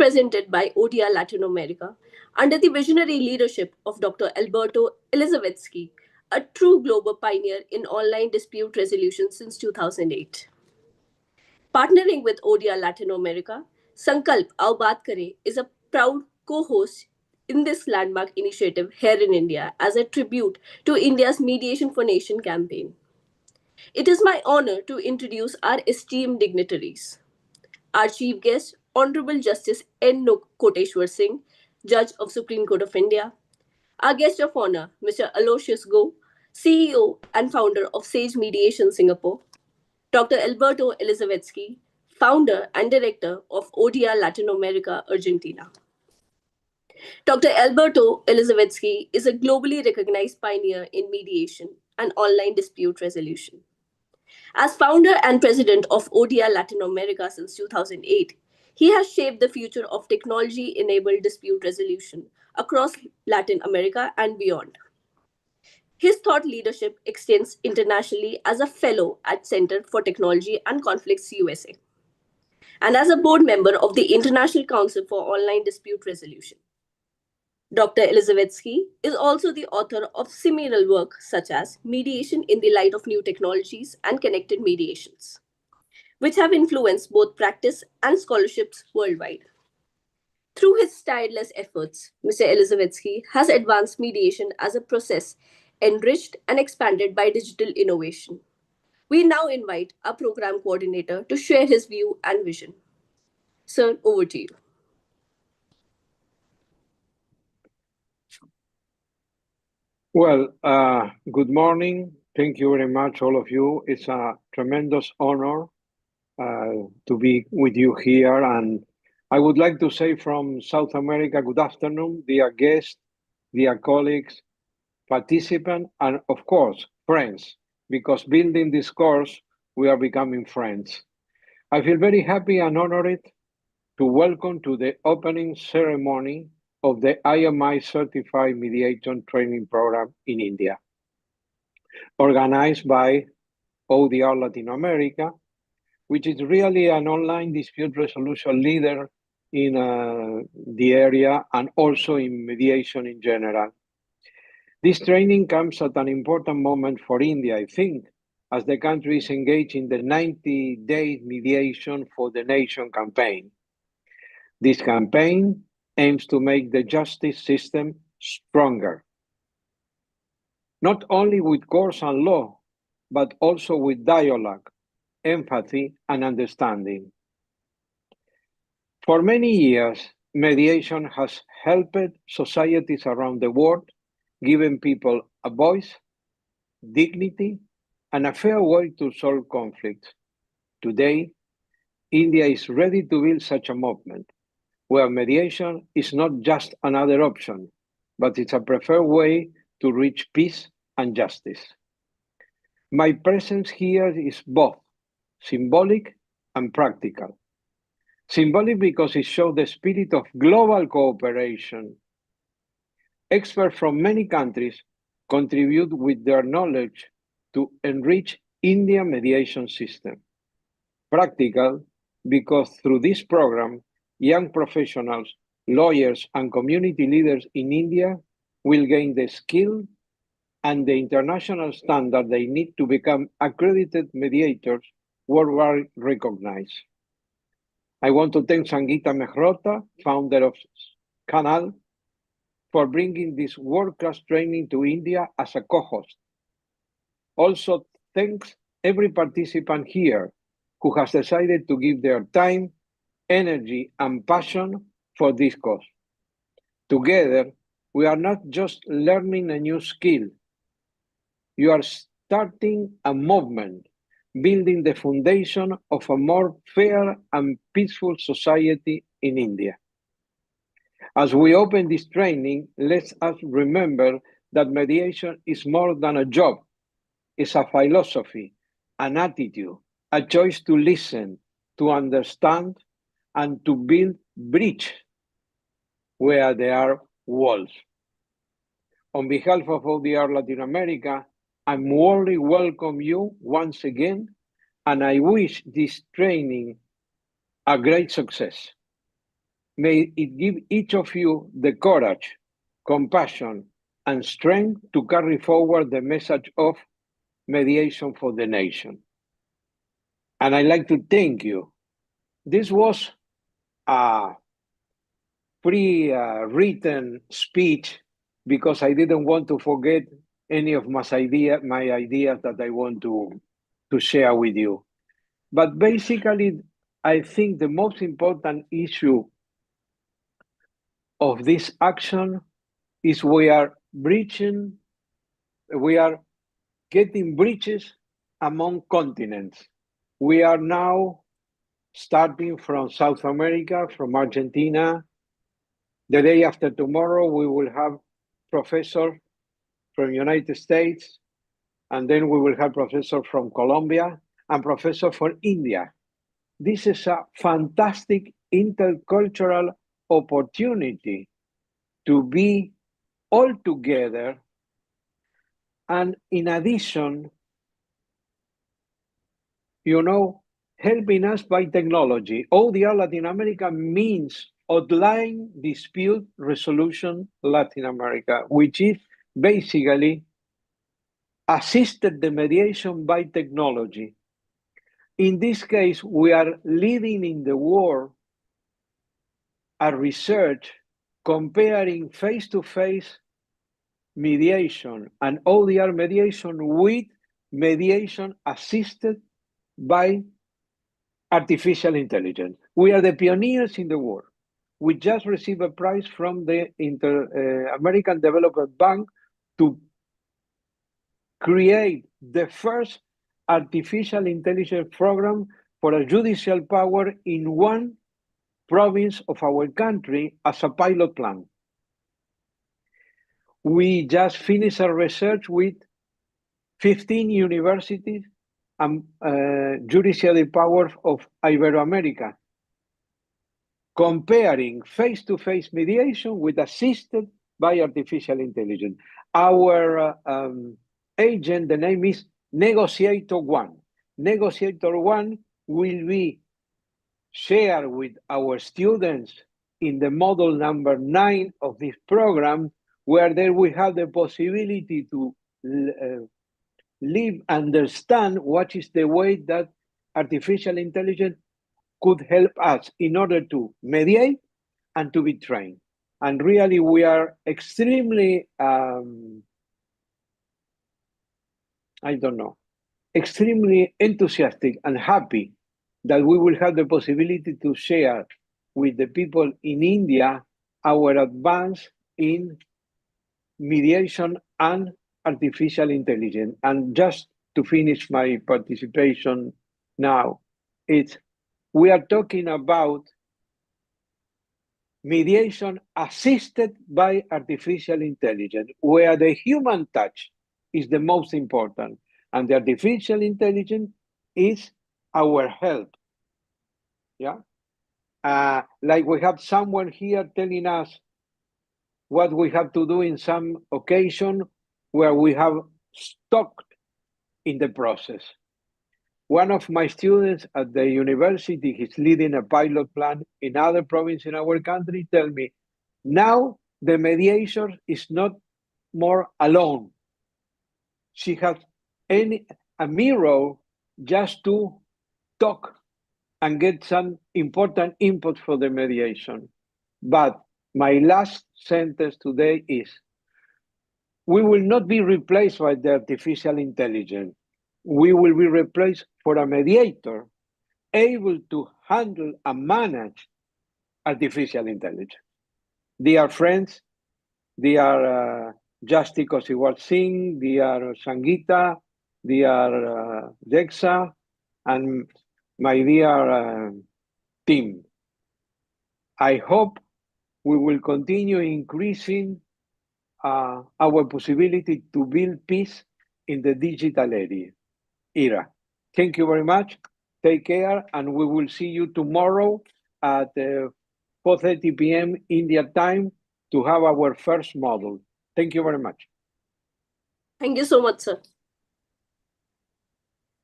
presented by ODR Latinoamérica under the visionary leadership of Dr. Alberto Elizavetsky, a true global pioneer in online dispute resolution since 2008. Partnering with ODR Latinoamérica, Sankalp Aao Baat Kare is a proud co-host in this landmark initiative here in India as a tribute to India's Mediation for Nation campaign. It is my honor to introduce our esteemed dignitaries. Our chief guest, Honorable Justice N. Koteshwar Singh, Judge of Supreme Court of India. Our guest of honor, Mr. Aloysius Go, CEO and founder of Sage Mediation Singapore. Dr. Alberto Elizavetsky, founder and director of ODR Latinoamérica, Argentina. Dr. Alberto Elizavetsky is a globally recognized pioneer in mediation and online dispute resolution. As founder and president of ODR Latinoamérica since 2008, he has shaped the future of technology-enabled dispute resolution across Latin America and beyond. His thought leadership extends internationally as a fellow at Center for Technology and Conflicts USA and as a board member of the International Council for Online Dispute Resolution. Dr. Elizavetsky is also the author of seminal work such as Mediation in the Light of New Technologies and Connected Mediations, which have influenced both practice and scholarships worldwide. Through his tireless efforts, Mr. Elizavetsky has advanced mediation as a process enriched and expanded by digital innovation. We now invite our program coordinator to share his view and vision. Sir, over to you. Well, good morning. Thank you very much, all of you. It's a tremendous honor to be with you here. And I would like to say from South America, good afternoon, dear guests, dear colleagues, participants, and of course, friends, because building this course, we are becoming friends. I feel very happy and honored to welcome to the opening ceremony of the IMI Certified Mediation Training Program in India, organized by ODR Latinoamérica, which is really an online dispute resolution leader in the area and also in mediation in general. This training comes at an important moment for India, I think, as the country is engaged in the 90-day mediation for the nation campaign. This campaign aims to make the justice system stronger, not only with courts and law, but also with dialogue, empathy, and understanding. For many years, mediation has helped societies around the world, giving people a voice, dignity, and a fair way to solve conflicts. Today, India is ready to build such a movement, where mediation is not just another option, but it's a preferred way to reach peace and justice. My presence here is both symbolic and practical. Symbolic because it shows the spirit of global cooperation. Experts from many countries contribute with their knowledge to enrich Indian mediation system. Practical because through this program, young professionals, lawyers, and community leaders in India will gain the skill and the international standard they need to become accredited mediators worldwide recognized. I want to thank Sangeeta Mehrotra, founder of Canal, for bringing this world-class training to India as a co-host. Also, thanks every participant here who has decided to give their time, energy, and passion for this cause. Together, we are not just learning a new skill. You are starting a movement, building the foundation of a more fair and peaceful society in India. As we open this training, let us remember that mediation is more than a job. It's a philosophy, an attitude, a choice to listen, to understand, and to build bridges where there are walls. On behalf of ODR Latinoamérica, I warmly welcome you once again, and I wish this training a great success. May it give each of you the courage, compassion, and strength to carry forward the message of mediation for the nation. And I'd like to thank you. This was a pre-written speech because I didn't want to forget any of my ideas that I want to share with you. But basically, I think the most important issue of this action is we are getting bridges among continents. We are now starting from South America, from Argentina. The day after tomorrow, we will have professor from United States, and then we will have professor from Colombia and professor from India. This is a fantastic intercultural opportunity to be all together. And in addition, helping us by technology. ODR Latinoamérica means Outline Dispute Resolution Latin America, which is basically assisted the mediation by technology. In this case, we are leading in the world a research comparing face-to-face mediation and ODR mediation with mediation assisted by artificial intelligence. We are the pioneers in the world. We just received a prize from the American Development Bank to create the first artificial intelligence program for a judicial power in one province of our country as a pilot plan. We just finished a research with 15 universities and judiciary powers of Iberoamerica, comparing face-to-face mediation with assisted by artificial intelligence. Our agent, the name is Negotiator One. Negotiator One will be shared with our students in the model number 9 of this program, where they will have the possibility to understand what is the way that artificial intelligence could help us in order to mediate and to be trained. And really, we are extremely, extremely enthusiastic and happy that we will have the possibility to share with the people in India our advance in mediation and artificial intelligence. And just to finish my participation now, we are talking about mediation assisted by artificial intelligence, where the human touch is the most important, and the artificial intelligence is our help. Yeah, like we have someone here telling us what we have to do in some occasion where we have stopped in the process. One of my students at the university, he's leading a pilot plan in other province in our country, tell me, now the mediator is not more alone. She has a mirror just to talk and get some important input for the mediation. But my last sentence today is, we will not be replaced by the artificial intelligence. We will be replaced for a mediator able to handle and manage artificial intelligence. Dear friends, dear Justi Kosiwal Singh, dear Sangeeta, dear Dexa, and my dear team, I hope we will continue increasing our possibility to build peace in the digital era. Thank you very much. Take care, and we will see you tomorrow at 4:30 p.m. India time to have our first model. Thank you very much. Thank you so much, sir.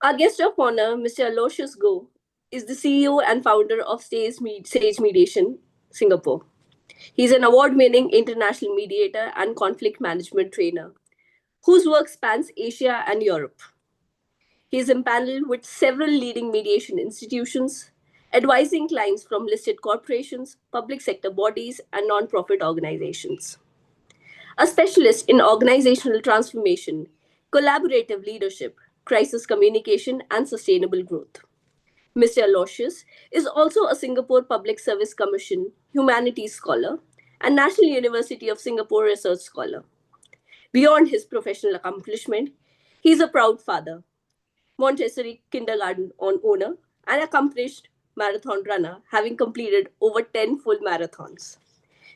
Our guest of honor, Mr. Aloysius Go, is the CEO and founder of Sage Mediation, Singapore. He's an award winning international mediator and conflict management trainer whose work spans Asia and Europe. He is empaneled with several leading mediation institutions, advising clients from listed corporations, public sector bodies, and non-profit organizations. A specialist in organizational transformation, collaborative leadership, crisis communication, and sustainable growth. Mr. Aloysius is also a Singapore Public Service Commission Humanities Scholar and National University of Singapore Research Scholar. Beyond his professional accomplishment, he is a proud father, Montessori kindergarten owner, and accomplished marathon runner, having completed over 10 full marathons.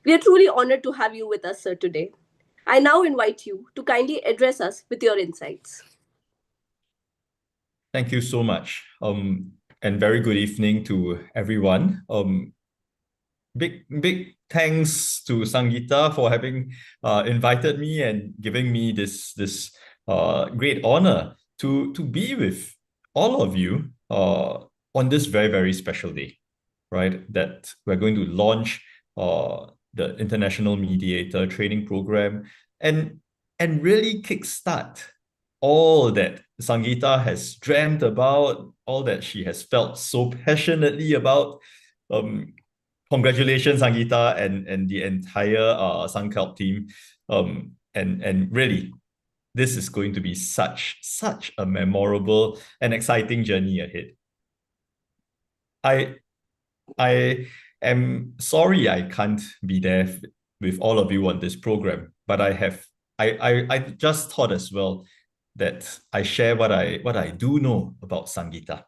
We are truly honored to have you with us, sir, today. I now invite you to kindly address us with your insights. Thank you so much. And very good evening to everyone. Big thanks to Sangeeta for having invited me and giving me this great honor to be with all of you on this very, very special day, right? That we're going to launch the International Mediator Training Program and really kickstart all that Sangeeta has dreamt about, all that she has felt so passionately about. Congratulations, Sangeeta, and the entire Sunkelp team. And really, this is going to be such a memorable and exciting journey ahead. I am sorry I can't be there with all of you on this program, but I just thought as well that I share what I do know about Sangeeta,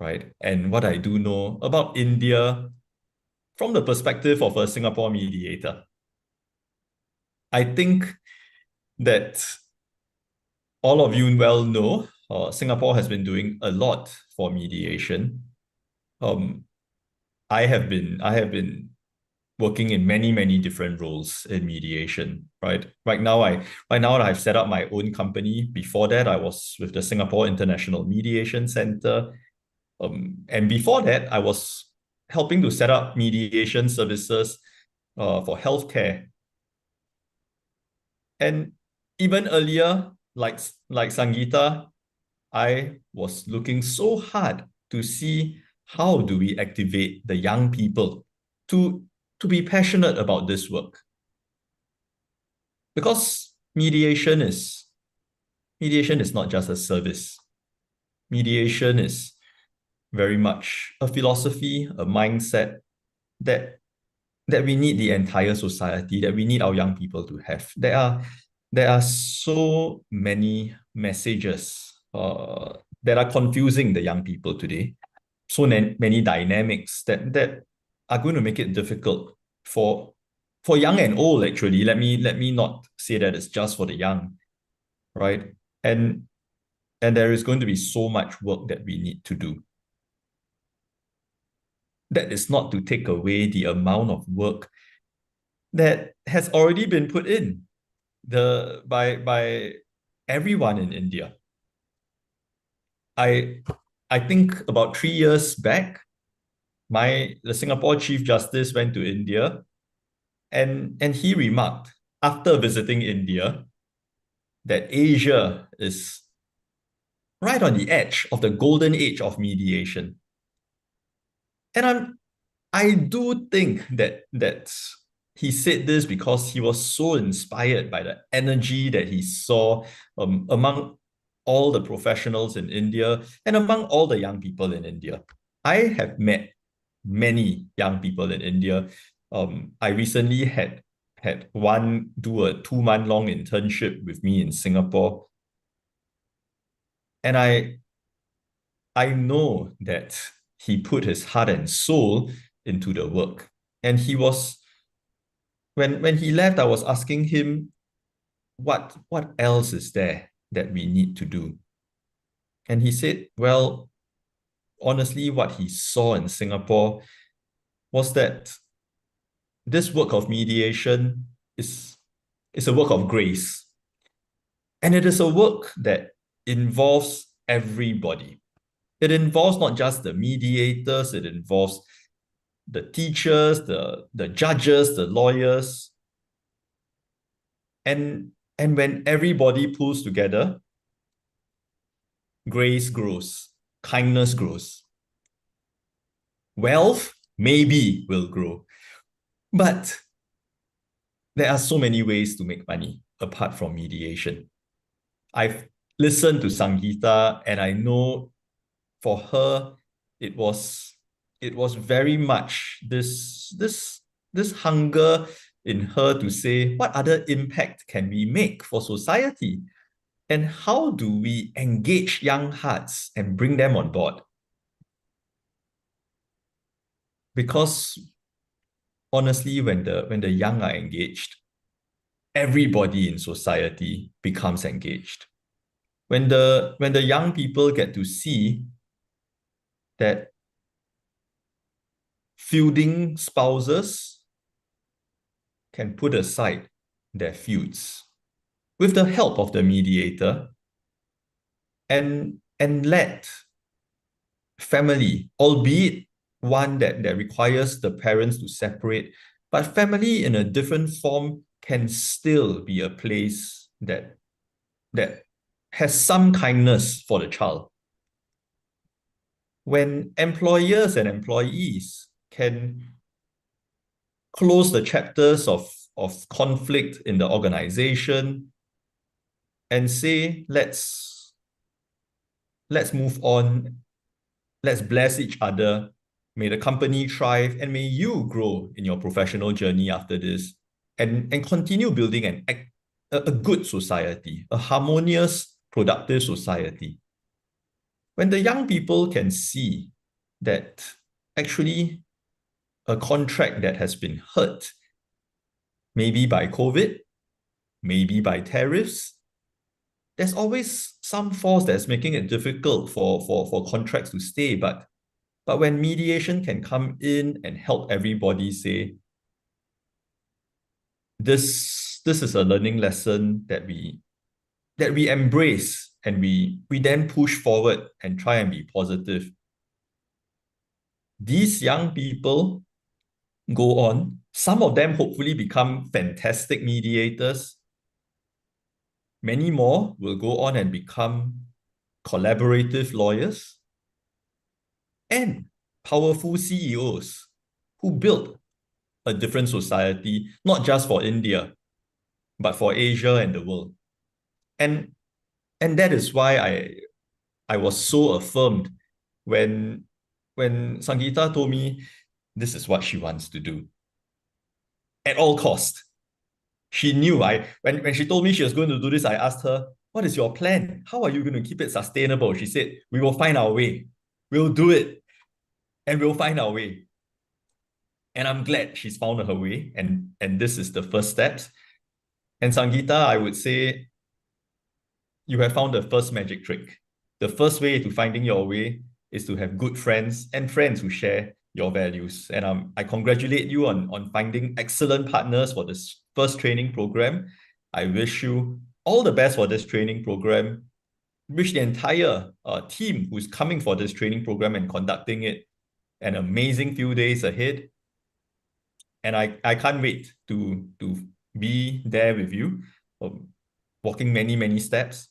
right? And what I do know about India from the perspective of a Singapore mediator. I think that all of you well know Singapore has been doing a lot for mediation. I have been working in many different roles in mediation, right? Right now I've set up my own company. Before that, I was with the Singapore International Mediation Center. And before that, I was helping to set up mediation services for healthcare. And even earlier, like Sangeeta, I was looking so hard to see how do we activate the young people to be passionate about this work. Because mediation is not just a service. Mediation is very much a philosophy, a mindset that we need the entire society, that we need our young people to have. There are so many messages that are confusing the young people today. So many dynamics that are going to make it difficult for young and old, actually. Let me not say that it's just for the young, right? And there is going to be so much work that we need to do. That is not to take away the amount of work that has already been put in by everyone in India. I think about 3 years back, the Singapore Chief Justice went to India, and he remarked after visiting India that Asia is right on the edge of the golden age of mediation. And I do think that he said this because he was so inspired by the energy that he saw among all the professionals in India and among all the young people in India. I have met many young people in India. I recently had one do a 2-month-long internship with me in Singapore. And I know that he put his heart and soul into the work. And he was, when he left, I was asking him, what else is there that we need to do? And he said, well, honestly, what he saw in Singapore was that this work of mediation is a work of grace. And it is a work that involves everybody. It involves not just the mediators, it involves the teachers, the judges, the lawyers. And when everybody pulls together, grace grows, kindness grows. Wealth maybe will grow. But there are so many ways to make money apart from mediation. I've listened to Sangeeta, and I know for her, it was very much this hunger in her to say, what other impact can we make for society? And how do we engage young hearts and bring them on board? Because honestly, when the young are engaged, everybody in society becomes engaged. When the young people get to see that feuding spouses can put aside their feuds with the help of the mediator and let family, albeit one that requires the parents to separate, but family in a different form can still be a place that has some kindness for the child. When employers and employees can close the chapters of conflict in the organization and say, let's move on, let's bless each other, may the company thrive, and may you grow in your professional journey after this, and continue building a good society, a harmonious, productive society. When the young people can see that actually a contract that has been hurt, maybe by COVID, maybe by tariffs, there's always some force that's making it difficult for contracts to stay. But when mediation can come in and help everybody say, this is a learning lesson that we embrace, and we then push forward and try and be positive. These young people go on, some of them hopefully become fantastic mediators. Many more will go on and become collaborative lawyers and powerful CEOs who built a different society, not just for India, but for Asia and the world. And that is why I was so affirmed when Sangeeta told me this is what she wants to do at all costs. She knew. When she told me she was going to do this, I asked her, what is your plan? How are you going to keep it sustainable? She said, we will find our way. We'll do it. And we'll find our way. And I'm glad she's found her way. And this is the first steps. And Sangeeta, I would say, you have found the first magic trick. The first way to finding your way is to have good friends and friends who share your values. And I congratulate you on finding excellent partners for this first training program. I wish you all the best for this training program. Wish the entire team who's coming for this training program and conducting it an amazing few days ahead. And I can't wait to be there with you, walking many, many steps.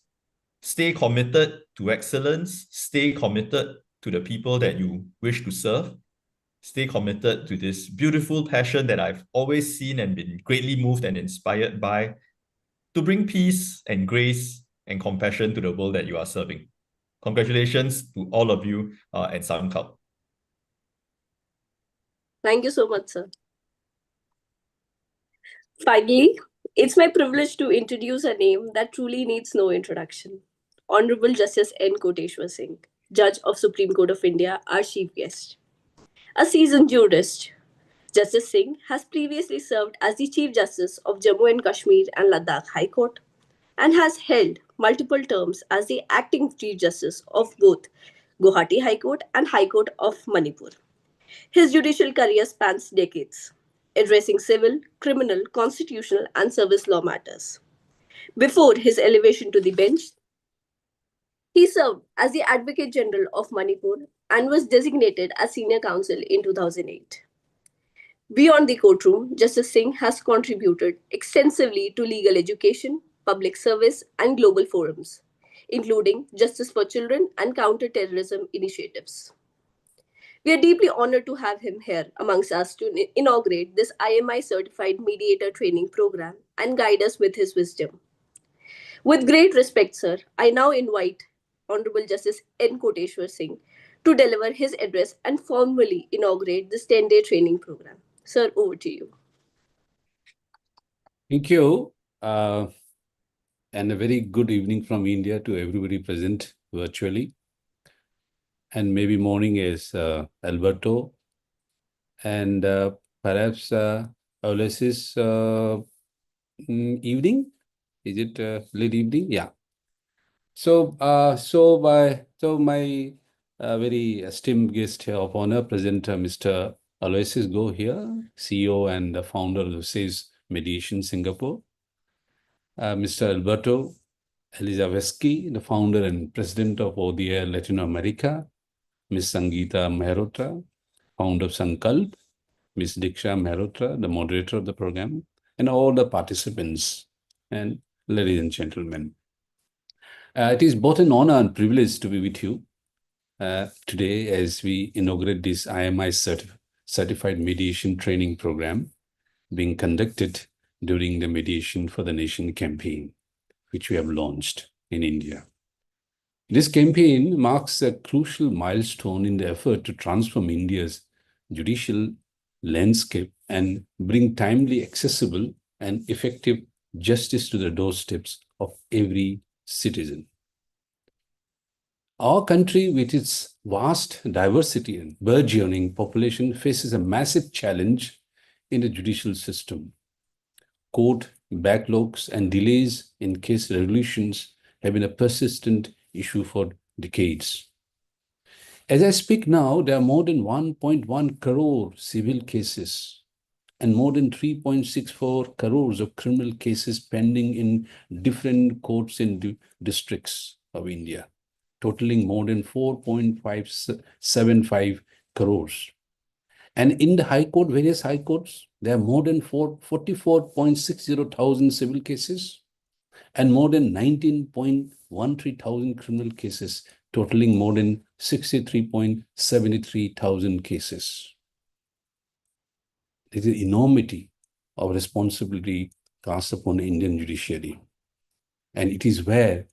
Stay committed to excellence. Stay committed to the people that you wish to serve. Stay committed to this beautiful passion that I've always seen and been greatly moved and inspired by, to bring peace and grace and compassion to the world that you are serving. Congratulations to all of you and SoundCloud. Thank you so much, sir. Finally, it's my privilege to introduce a name that truly needs no introduction. Honorable Justice N. Koteshwar Singh, Judge of Supreme Court of India, our chief guest. A seasoned jurist, Justice Singh has previously served as the Chief Justice of Jammu and Kashmir and Ladakh High Court and has held multiple terms as the acting Chief Justice of both Guwahati High Court and High Court of Manipur. His judicial career spans decades, addressing civil, criminal, constitutional, and service law matters. Before his elevation to the bench, he served as the Advocate General of Manipur and was designated as Senior Counsel in 2008. Beyond the courtroom, Justice Singh has contributed extensively to legal education, public service, and global forums, including Justice for Children and counter-terrorism initiatives. We are deeply honored to have him here amongst us to inaugurate this IMI certified mediator training program and guide us with his wisdom. With great respect, sir, I now invite Honorable Justice N. Koteshwar Singh to deliver his address and formally inaugurate this 10-day training program. Sir, over to you. Thank you. And a very good evening from India to everybody present virtually. And maybe morning is Alberto. And perhaps Ulysses evening? Is it late evening? Yeah. So my very esteemed guest here of honor, presenter Mr. Aloysius Go here, CEO and the founder of SAYS Mediation Singapore. Mr. Alberto Elizavetsky, the founder and president of ODR Latinoamérica. Ms. Sangeeta Mehrotra, founder of Sankalp. Ms. Diksha Mehrotra, the moderator of the program, and all the participants, and ladies and gentlemen. It is both an honor and privilege to be with you today as we inaugurate this IMI certified mediation training program being conducted during the Mediation for the Nation campaign, which we have launched in India. This campaign marks a crucial milestone in the effort to transform India's judicial landscape and bring timely, accessible, and effective justice to the doorsteps of every citizen. Our country, with its vast diversity and burgeoning population, faces a massive challenge in the judicial system. Court backlogs and delays in case resolutions have been a persistent issue for decades. As I speak now, there are more than 1.1 crore civil cases and more than 3.64 crores of criminal cases pending in different courts in districts of India, totaling more than 4.575 crores. And in the High Court, various High Courts, there are more than 44.60 thousand civil cases and more than 19.13 thousand criminal cases, totaling more than 63.73 thousand cases. It is the enormity of responsibility cast upon the Indian judiciary. And it is where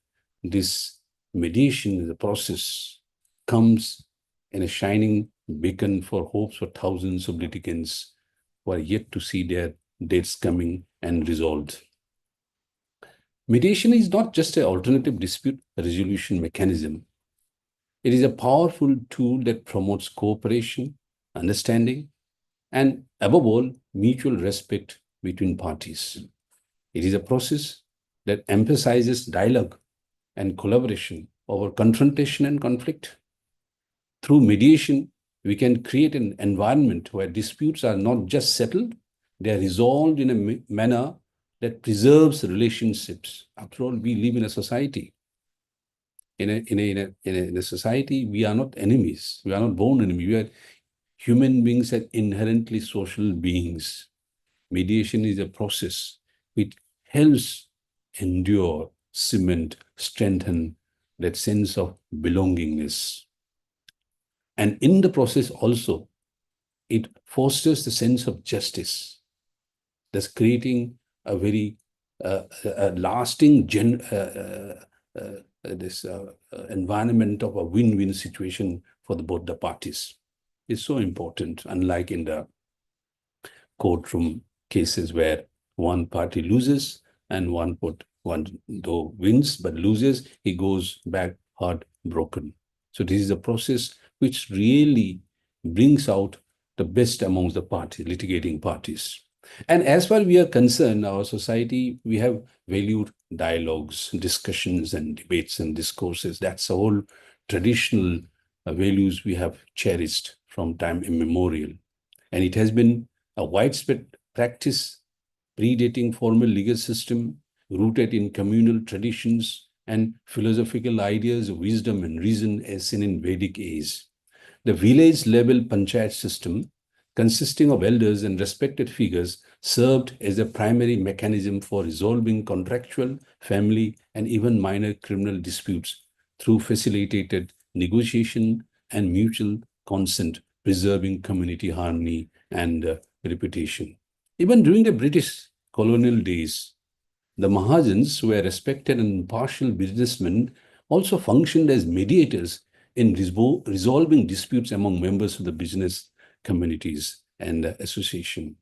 this mediation, the process, comes in a shining beacon for hopes for thousands of litigants who are yet to see their dates coming and resolved. Mediation is not just an alternative dispute resolution mechanism. It is a powerful tool that promotes cooperation, understanding, and above all, mutual respect between parties. It is a process that emphasizes dialogue and collaboration over confrontation and conflict. Through mediation, we can create an environment where disputes are not just settled, they are resolved in a manner that preserves relationships. After all, we live in a society. In a society, we are not enemies. We are not born enemies. We are human beings and inherently social beings. Mediation is a process which helps endure, cement, strengthen that sense of belongingness. And in the process also, it fosters the sense of justice, thus creating a very lasting environment of a win-win situation for both the parties. It's so important, unlike in the courtroom cases where one party loses and one though wins but loses, he goes back heartbroken. So this is a process which really brings out the best amongst the litigating parties. And as far as we are concerned, our society, we have valued dialogues, discussions, and debates and discourses. That's the whole traditional values we have cherished from time immemorial. And it has been a widespread practice predating formal legal system, rooted in communal traditions and philosophical ideas of wisdom and reason as seen in Vedic age. The village level panchayat system consisting of elders and respected figures, served as a primary mechanism for resolving contractual, family, and even minor criminal disputes through facilitated negotiation and mutual consent, preserving community harmony and reputation. Even during the British colonial days, the Mahajans, who were respected and impartial businessmen, also functioned as mediators in resolving disputes among members of the business communities and association.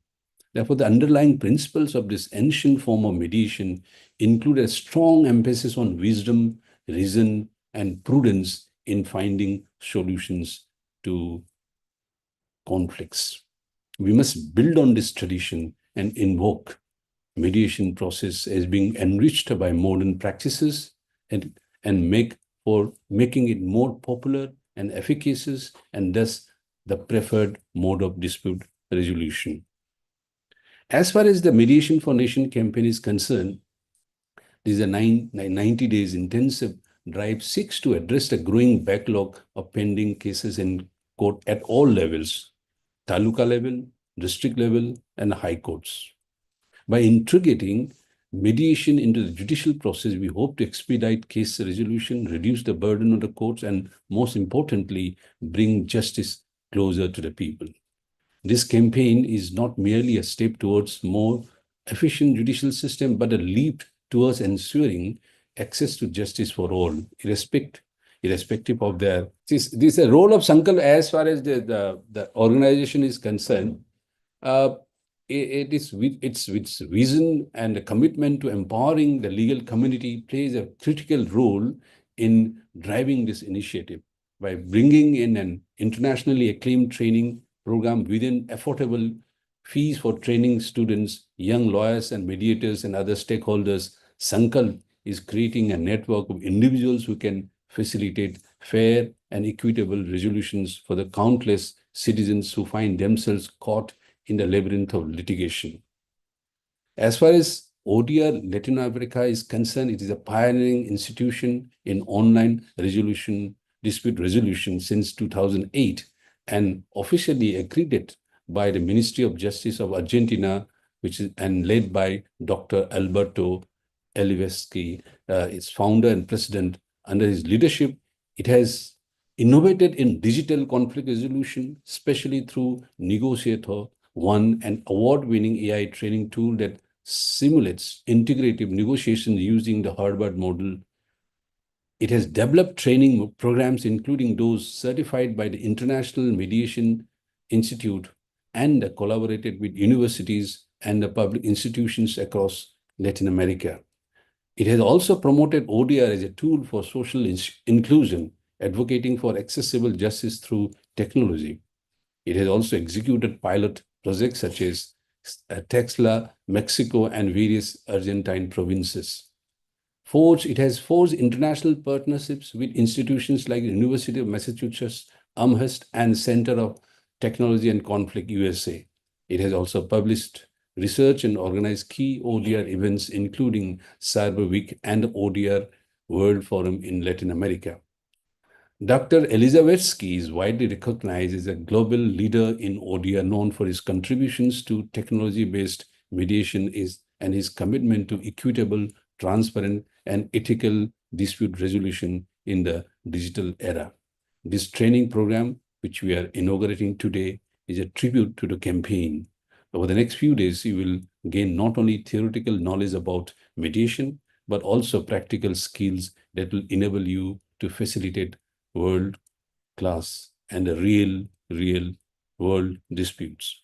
Therefore, the underlying principles of this ancient form of mediation include a strong emphasis on wisdom, reason, and prudence in finding solutions to conflicts. We must build on this tradition and invoke mediation process as being enriched by modern practices and making it more popular and efficacious, and thus the preferred mode of dispute resolution. As far as the Mediation for Nation campaign is concerned, this is a 90 days intensive drive seeks to address the growing backlog of pending cases in court at all levels, taluka level, district level, and high courts. By integrating mediation into the judicial process, we hope to expedite case resolution, reduce the burden on the courts, and most importantly, bring justice closer to the people. This campaign is not merely a step towards more efficient judicial system, but a leap towards ensuring access to justice for all, irrespective of their. This is a role of Sankal as far as the organization is concerned. Its vision and the commitment to empowering the legal community plays a critical role in driving this initiative by bringing in an internationally acclaimed training program within affordable fees for training students, young lawyers and mediators and other stakeholders. Sankal is creating a network of individuals who can facilitate fair and equitable resolutions for the countless citizens who find themselves caught in the labyrinth of litigation. As far as ODR Latinoamérica is concerned, it is a pioneering institution in online dispute resolution since 2008 and officially accredited by the Ministry of Justice of Argentina, and led by Dr. Alberto Elivesky, its founder and president. Under his leadership, it has innovated in digital conflict resolution, especially through Negotiator, an award-winning AI training tool that simulates integrative negotiation using the Harvard model. It has developed training programs, including those certified by the International Mediation Institute, and collaborated with universities and the public institutions across Latin America. It has also promoted ODR as a tool for social inclusion, advocating for accessible justice through technology. It has also executed pilot projects such as Texla, Mexico, and various Argentine provinces. It has forged international partnerships with institutions like the University of Massachusetts, Amherst, and Center of Technology and Conflict, USA. It has also published research and organized key ODR events, including Cyber Week and ODR World Forum in Latin America. Dr. Elizavetsky is widely recognized as a global leader in ODR, known for his contributions to technology-based mediation and his commitment to equitable, transparent, and ethical dispute resolution in the digital era. This training program, which we are inaugurating today, is a tribute to the campaign. Over the next few days, you will gain not only theoretical knowledge about mediation, but also practical skills that will enable you to facilitate world-class and real world disputes.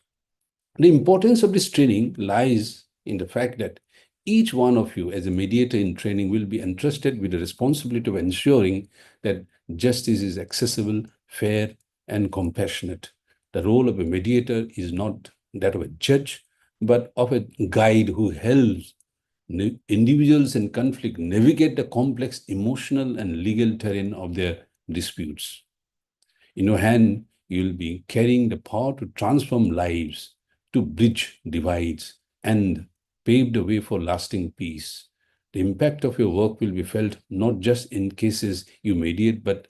The importance of this training lies in the fact that each one of you as a mediator in training will be entrusted with the responsibility of ensuring that justice is accessible, fair, and compassionate. The role of a mediator is not that of a judge, but of a guide who helps individuals in conflict navigate the complex emotional and legal terrain of their disputes. In your hand, you'll be carrying the power to transform lives, to bridge divides, and pave the way for lasting peace. The impact of your work will be felt not just in cases you mediate, but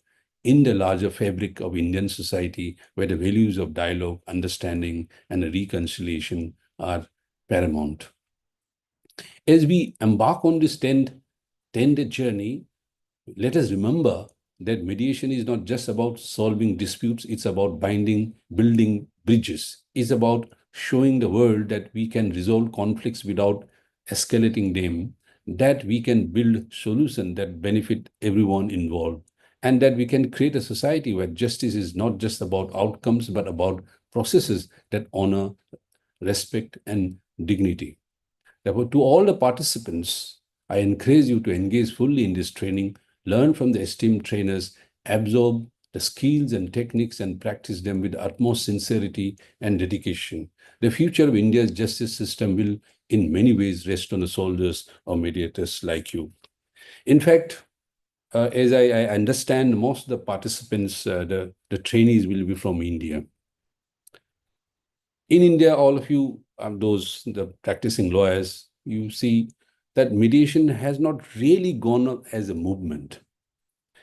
in the larger fabric of Indian society, where the values of dialogue, understanding, and reconciliation are paramount. As we embark on this 10-day journey, let us remember that mediation is not just about solving disputes, it's about building bridges. It's about showing the world that we can resolve conflicts without escalating them, that we can build solutions that benefit everyone involved, and that we can create a society where justice is not just about outcomes, but about processes that honor, respect, and dignity. Therefore, to all the participants, I encourage you to engage fully in this training, learn from the esteemed trainers, absorb the skills and techniques, and practice them with utmost sincerity and dedication. The future of India's justice system will, in many ways, rest on the shoulders of mediators like you. In fact, as I understand, most of the participants, the trainees will be from India. In India, all of you, the practicing lawyers, you see that mediation has not really gone up as a movement.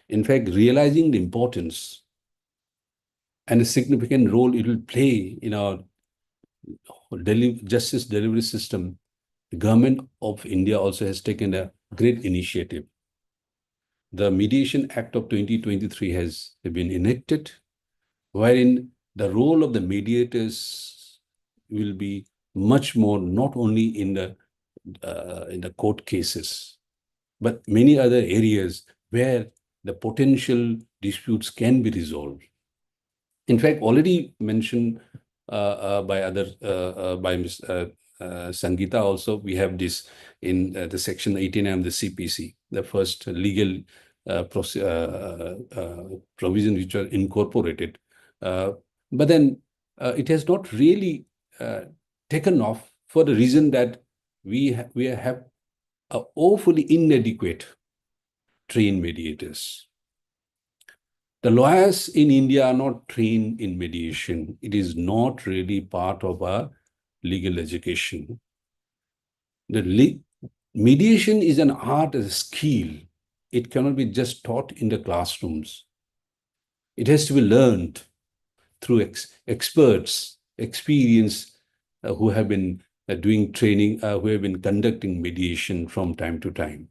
In fact, realizing the importance and a significant role it will play in our justice delivery system, the government of India also has taken a great initiative. The Mediation Act of 2023 has been enacted, wherein the role of the mediators will be much more, not only in the court cases, but many other areas where the potential disputes can be resolved. In fact, already mentioned by Ms. Sangeeta also, we have this in the section 18 of the CPC, the first legal provision which are incorporated. But then it has not really taken off for the reason that we have awfully inadequate trained mediators. The lawyers in India are not trained in mediation. It is not really part of our legal education. Mediation is an art, a skill. It cannot be just taught in the classrooms. It has to be learned through experts, experienced who have been doing training, who have been conducting mediation from time to time.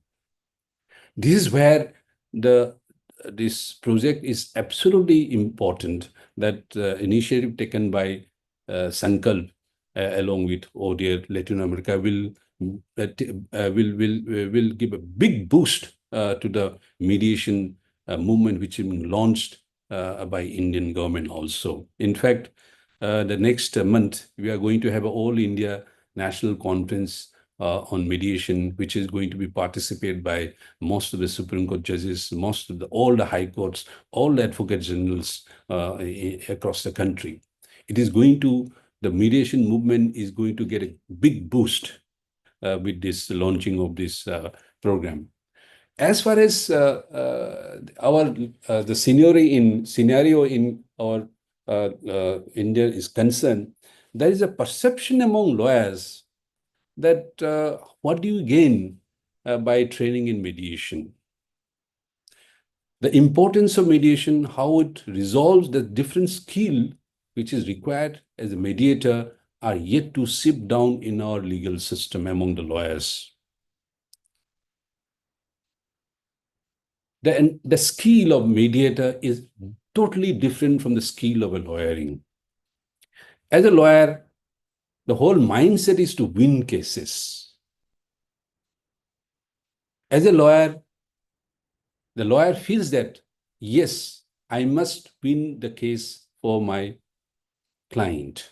This is where this project is absolutely important, that initiative taken by Sankalp along with ODR Latinoamérica will give a big boost to the mediation movement which is being launched by Indian government also. In fact, the next month, we are going to have an all India national conference on mediation, which is going to be participated by most of the Supreme Court judges, all the high courts, all the advocate generals across the country. The mediation movement is going to get a big boost with this launching of this program. As far as the scenario in our India is concerned, there is a perception among lawyers that what do you gain by training in mediation? The importance of mediation, how it resolves the different skill which is required as a mediator, are yet to seep down in our legal system among the lawyers. The skill of mediator is totally different from the skill of a lawyering. As a lawyer, the whole mindset is to win cases. As a lawyer, the lawyer feels that, yes, I must win the case for my client.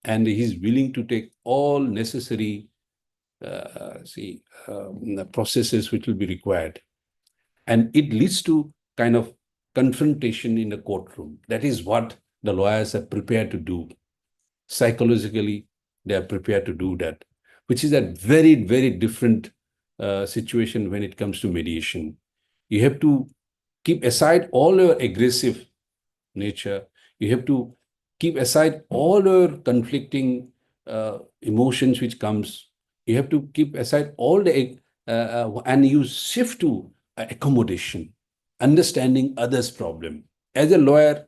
And he's willing to take all necessary processes which will be required. And it leads to kind of confrontation in the courtroom. That is what the lawyers are prepared to do. Psychologically, they are prepared to do that, which is a very, very different situation when it comes to mediation. You have to keep aside all your aggressive nature. You have to keep aside all your conflicting emotions which comes. You have to keep aside all the and you shift to accommodation. understanding others' problem. As a lawyer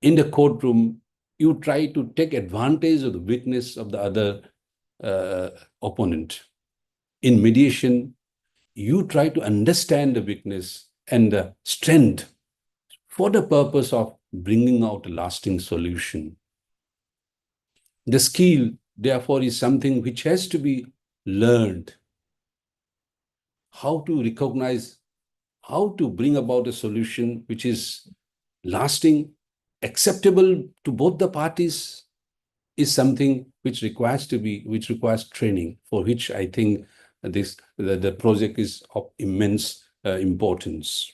in the courtroom, you try to take advantage of the weakness of the other opponent. In mediation, you try to understand the weakness and the strength for the purpose of bringing out a lasting solution. The skill, therefore, is something which has to be learned. How to recognize, how to bring about a solution which is lasting, acceptable to both the parties, is something which requires training, for which I think the project is of immense importance.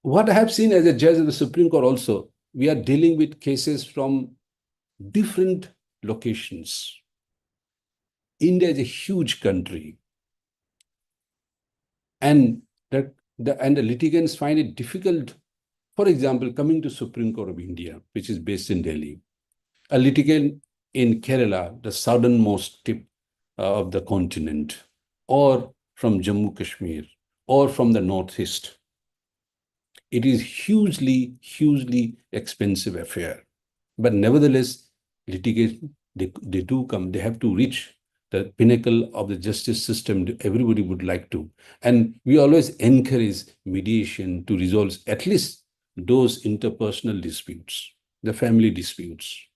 What I have seen as a judge of the Supreme Court also, we are dealing with cases from different locations. India is a huge country, and the litigants find it difficult. For example, coming to Supreme Court of India, which is based in Delhi, a litigant in Kerala, the southernmost tip of the continent, or from Jammu Kashmir, or from the northeast. It is hugely, hugely expensive affair. But nevertheless, litigation, they do come, they have to reach the pinnacle of the justice system. Everybody would like to. And we always encourage mediation to resolve at least those interpersonal disputes, the family disputes.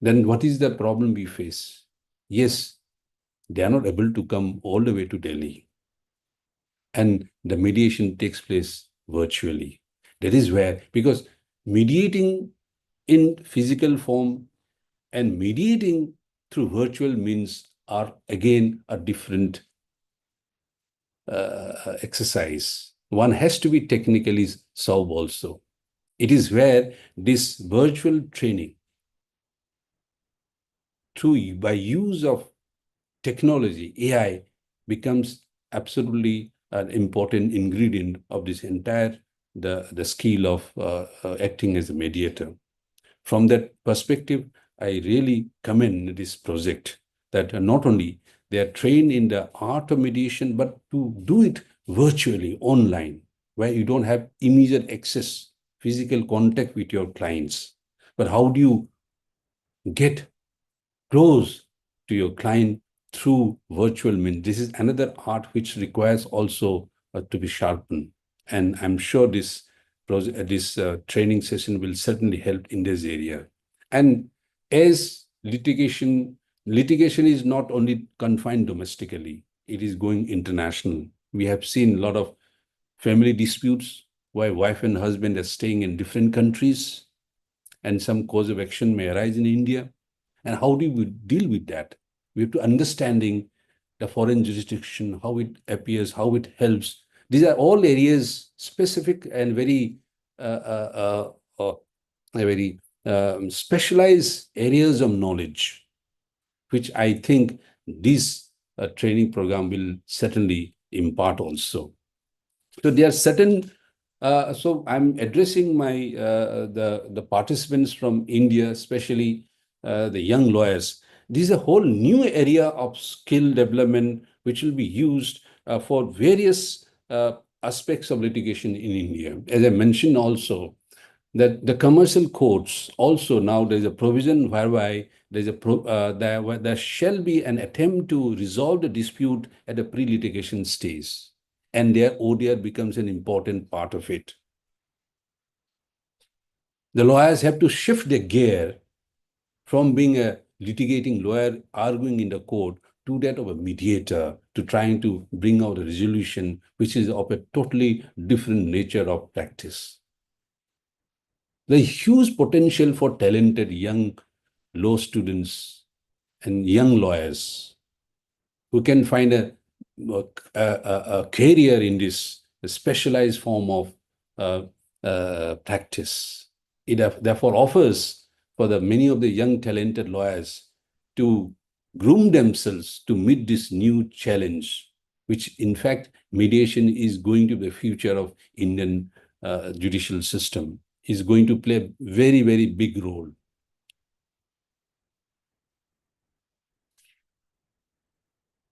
Then what is the problem we face? Yes, they are not able to come all the way to Delhi. And the mediation takes place virtually. That is where, because mediating in physical form and mediating through virtual means are again a different exercise. One has to be technically solved also. It is where this virtual training by use of technology, AI, becomes absolutely an important ingredient of this entire, the skill of acting as a mediator. From that perspective, I really commend this project, that not only they are trained in the art of mediation, but to do it virtually, online, where you don't have immediate access, physical contact with your clients. But how do you get close to your client through virtual means? This is another art which requires also to be sharpened. And I'm sure this training session will certainly help in this area. And as litigation is not only confined domestically, it is going international. We have seen a lot of family disputes where wife and husband are staying in different countries, and some cause of action may arise in India. And how do we deal with that? We have to understanding the foreign jurisdiction, how it appears, how it helps. These are all areas specific and very specialized areas of knowledge, which I think this training program will certainly impart also. So there are certain. So I'm addressing the participants from India, especially the young lawyers. This is a whole new area of skill development which will be used for various aspects of litigation in India. As I mentioned also, that the commercial courts also, now there's a provision whereby there shall be an attempt to resolve the dispute at a pre-litigation stage, and their ODR becomes an important part of it. The lawyers have to shift their gear from being a litigating lawyer arguing in the court to that of a mediator, to trying to bring out a resolution which is of a totally different nature of practice. There's huge potential for talented young law students and young lawyers who can find a career in this specialized form of practice. It therefore offers for the many of the young talented lawyers to groom themselves to meet this new challenge, which in fact mediation is going to be the future of Indian judicial system, is going to play a very, very big role.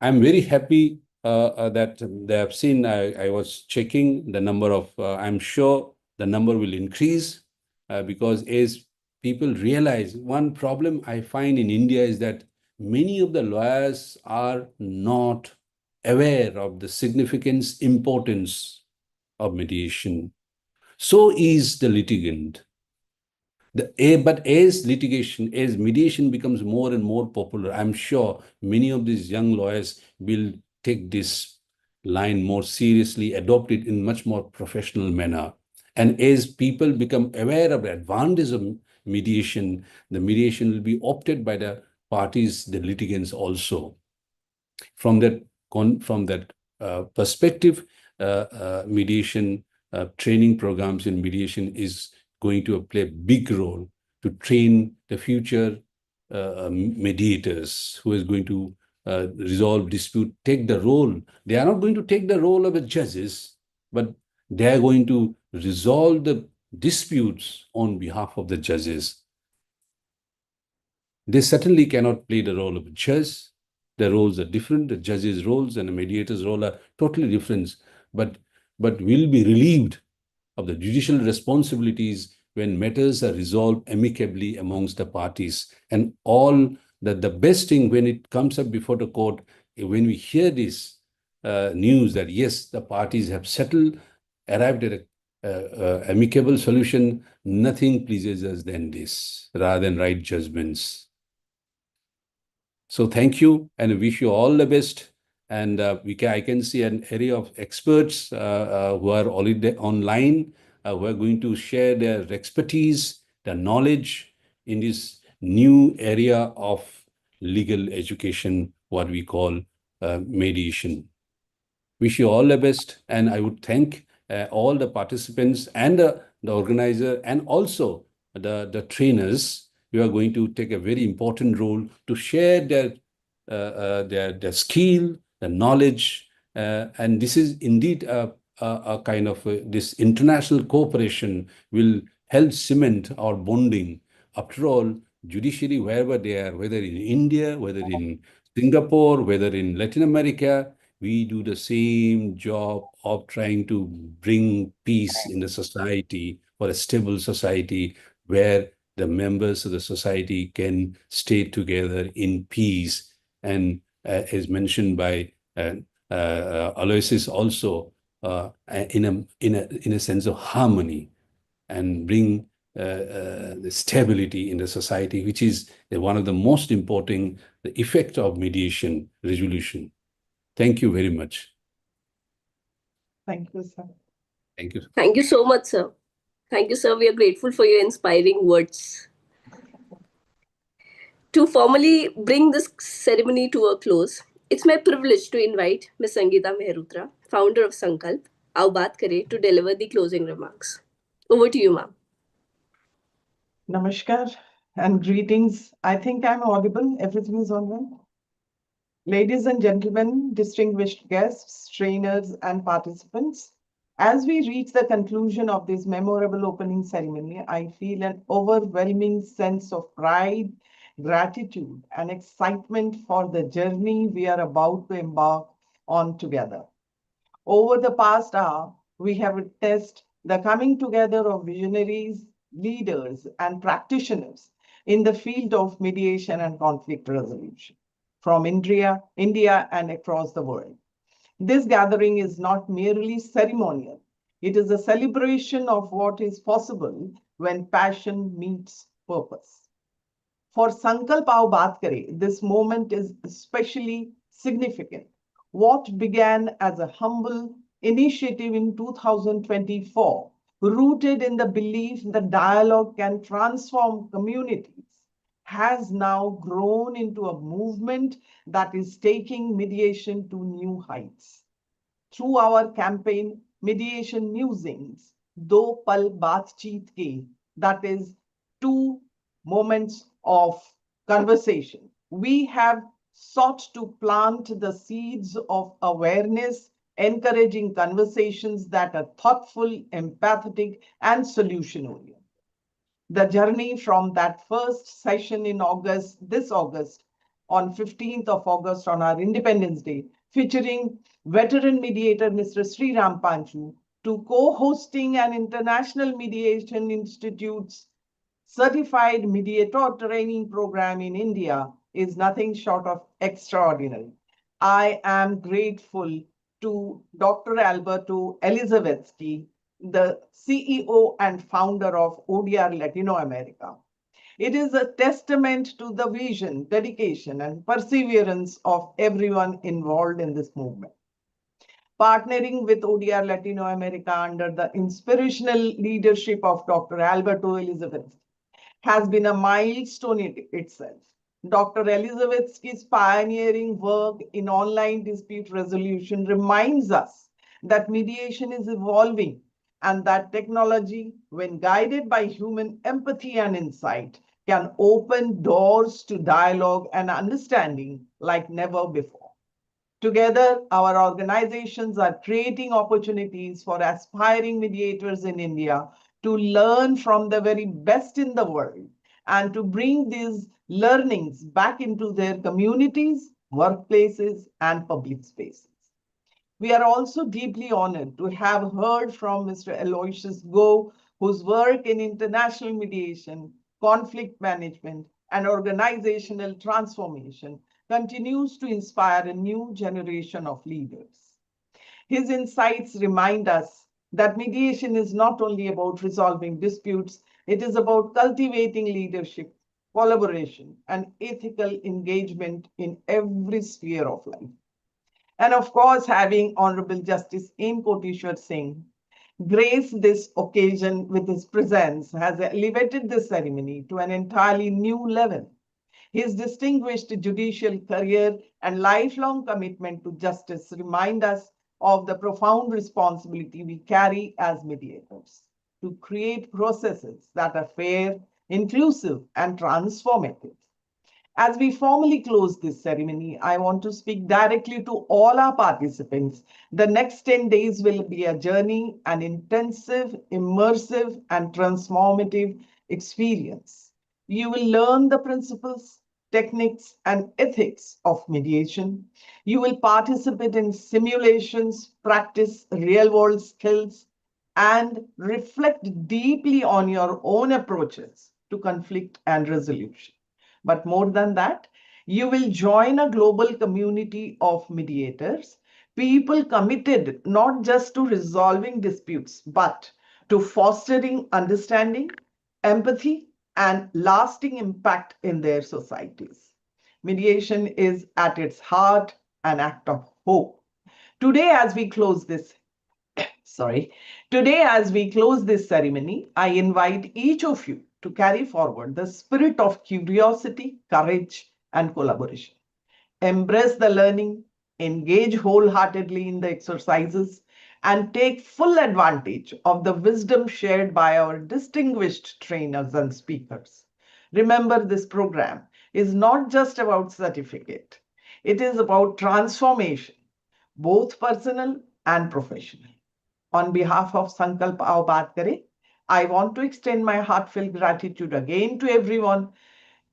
I'm very happy that they have seen. I was checking the number of, I'm sure the number will increase because as people realize, one problem I find in India is that many of the lawyers are not aware of the significance, importance of mediation. So is the litigant. But as mediation becomes more and more popular, I'm sure many of these young lawyers will take this line more seriously, adopt it in much more professional manner. And as people become aware of the advantage of mediation, the mediation will be opted by the parties, the litigants also. From that perspective, mediation training programs in mediation is going to play a big role to train the future mediators who is going to resolve dispute, take the role. They are not going to take the role of the judges, but they are going to resolve the disputes on behalf of the judges. They certainly cannot play the role of a judge. The roles are different. The judge's roles and the mediator's role are totally different, but will be relieved of the judicial responsibilities when matters are resolved amicably amongst the parties. And all the best thing when it comes up before the court, when we hear this news that yes, the parties have settled, arrived at a amicable solution, nothing pleases us than this, rather than right judgments. So thank you, and I wish you all the best. And I can see an area of experts who are already online, who are going to share their expertise, their knowledge in this new area of legal education, what we call mediation. Wish you all the best, and I would thank all the participants and the organizer, and also the trainers who are going to take a very important role to share their skill, the knowledge, and this is indeed a kind of this international cooperation will help cement our bonding. After all, judiciary, wherever they are, whether in India, whether in Singapore, whether in Latin America, we do the same job of trying to bring peace in the society, for a stable society where the members of the society can stay together in peace. And as mentioned by Aloysius also, in a sense of harmony, and bring the stability in the society, which is one of the most important the effect of mediation resolution. Thank you very much. Thank you, sir. Thank you. Thank you so much, sir. Thank you, sir. We are grateful for your inspiring words. To formally bring this ceremony to a close, it's my privilege to invite Ms. Sangeeta Mehrotra, founder of Sankalp, Aao Baat Kare, to deliver the closing remarks. Over to you, ma'am. Namaskar and greetings. I think I'm audible. Everything is all right. Ladies and gentlemen, distinguished guests, trainers, and participants, as we reach the conclusion of this memorable opening ceremony, I feel an overwhelming sense of pride, gratitude, and excitement for the journey we are about to embark on together. Over the past hour, we have witnessed the coming together of visionaries, leaders, and practitioners in the field of mediation and conflict resolution from India and across the world. This gathering is not merely ceremonial. It is a celebration of what is possible when passion meets purpose. For Sankalp Aao Baat Kare, this moment is especially significant. What began as a humble initiative in 2024, rooted in the belief that dialogue can transform communities, has now grown into a movement that is taking mediation to new heights. Through our campaign, Mediation Musings, Do Pal Baatcheet Ke, that is, 2 moments of conversation, we have sought to plant the seeds of awareness, encouraging conversations that are thoughtful, empathetic, and solution-oriented. The journey from that first session in August, on 15th of August, on our Independence Day, featuring veteran mediator Mr. Sriram Panchu, to co-hosting an International Mediation Institute's certified mediator training program in India is nothing short of extraordinary. I am grateful to Dr. Alberto Elizavetsky, the CEO and founder of ODR Latinoamérica. It is a testament to the vision, dedication, and perseverance of everyone involved in this movement. Partnering with ODR Latinoamérica under the inspirational leadership of Dr. Alberto Elizavetsky has been a milestone in itself. Dr. Elizavetsky's pioneering work in online dispute resolution reminds us that mediation is evolving and that technology, when guided by human empathy and insight, can open doors to dialogue and understanding like never before. Together, our organizations are creating opportunities for aspiring mediators in India to learn from the very best in the world and to bring these learnings back into their communities, workplaces, and public spaces. We are also deeply honored to have heard from Mr. Aloysius Go, whose work in international mediation, conflict management, and organizational transformation continues to inspire a new generation of leaders. His insights remind us that mediation is not only about resolving disputes, it is about cultivating leadership, collaboration, and ethical engagement in every sphere of life. And of course, having Honorable Justice M. Koteshwar Singh grace this occasion with his presence has elevated the ceremony to an entirely new level. His distinguished judicial career and lifelong commitment to justice remind us of the profound responsibility we carry as mediators to create processes that are fair, inclusive, and transformative. As we formally close this ceremony, I want to speak directly to all our participants. The next 10 days will be a journey, an intensive, immersive, and transformative experience. You will learn the principles, techniques, and ethics of mediation. You will participate in simulations, practice real-world skills, and reflect deeply on your own approaches to conflict and resolution. But more than that, you will join a global community of mediators, people committed not just to resolving disputes, but to fostering understanding, empathy, and lasting impact in their societies. Mediation is at its heart an act of hope. Today, as we close this Today, as we close this ceremony, I invite each of you to carry forward the spirit of curiosity, courage, and collaboration. Embrace the learning, engage wholeheartedly in the exercises, and take full advantage of the wisdom shared by our distinguished trainers and speakers. Remember, this program is not just about certificate. It is about transformation, both personal and professional. On behalf of Sankalp Aao Baat Kare, I want to extend my heartfelt gratitude again to everyone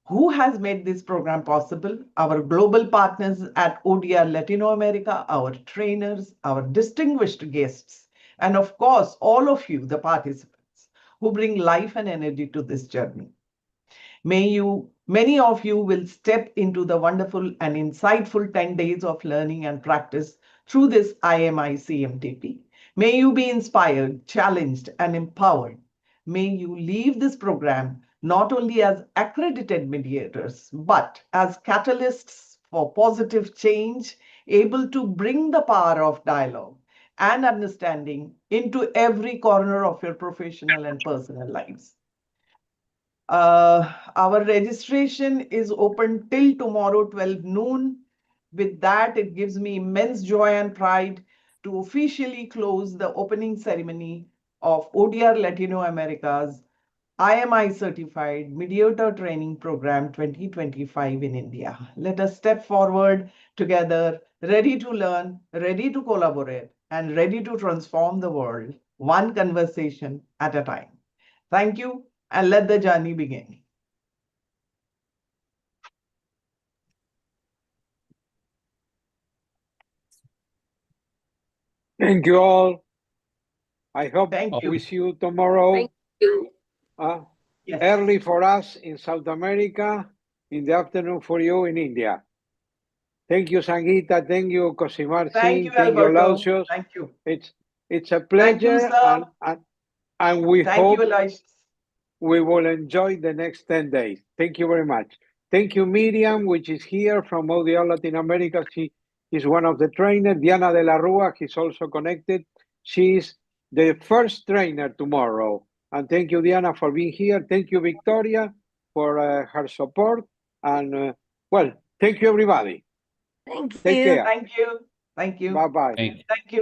who has made this program possible, our global partners at ODR Latinoamérica, our trainers, our distinguished guests, and of course, all of you, the participants, who bring life and energy to this journey. Many of you will step into the wonderful and insightful 10 days of learning and practice through this IMI CMTP. May you be inspired, challenged, and empowered. May you leave this program not only as accredited mediators, but as catalysts for positive change, able to bring the power of dialogue and understanding into every corner of your professional and personal lives. Our registration is open till tomorrow, 12 noon. With that, it gives me immense joy and pride to officially close the opening ceremony of ODR Latinoamérica's IMI Certified Mediator Training Program 2025 in India. Let us step forward together, ready to learn, ready to collaborate, and ready to transform the world, one conversation at a time. Thank you, and let the journey begin. Thank you all. I hope Thank you. we see you tomorrow. Thank you. Yes. Early for us in South America, in the afternoon for you in India. Thank you, Sangeeta. Thank you, Cosimar Thank Singh. you, Thank you, Alberto. Lausios. Thank you. It's a Thank you, pleasure, sir. and we Thank hope you, Aloysius. we will enjoy the next 10 days. Thank you very much. Thank you, Miriam, which is here from ODR Latinoamérica. She is one of the trainers. Diana de la Rua, he's also connected. She is the first trainer tomorrow. And thank you, Diana, for being here. Thank you, Victoria, for her support. And well, thank you, everybody. Thank Take you. care. Thank you. Thank you. Bye-bye. Thank you. Thank you.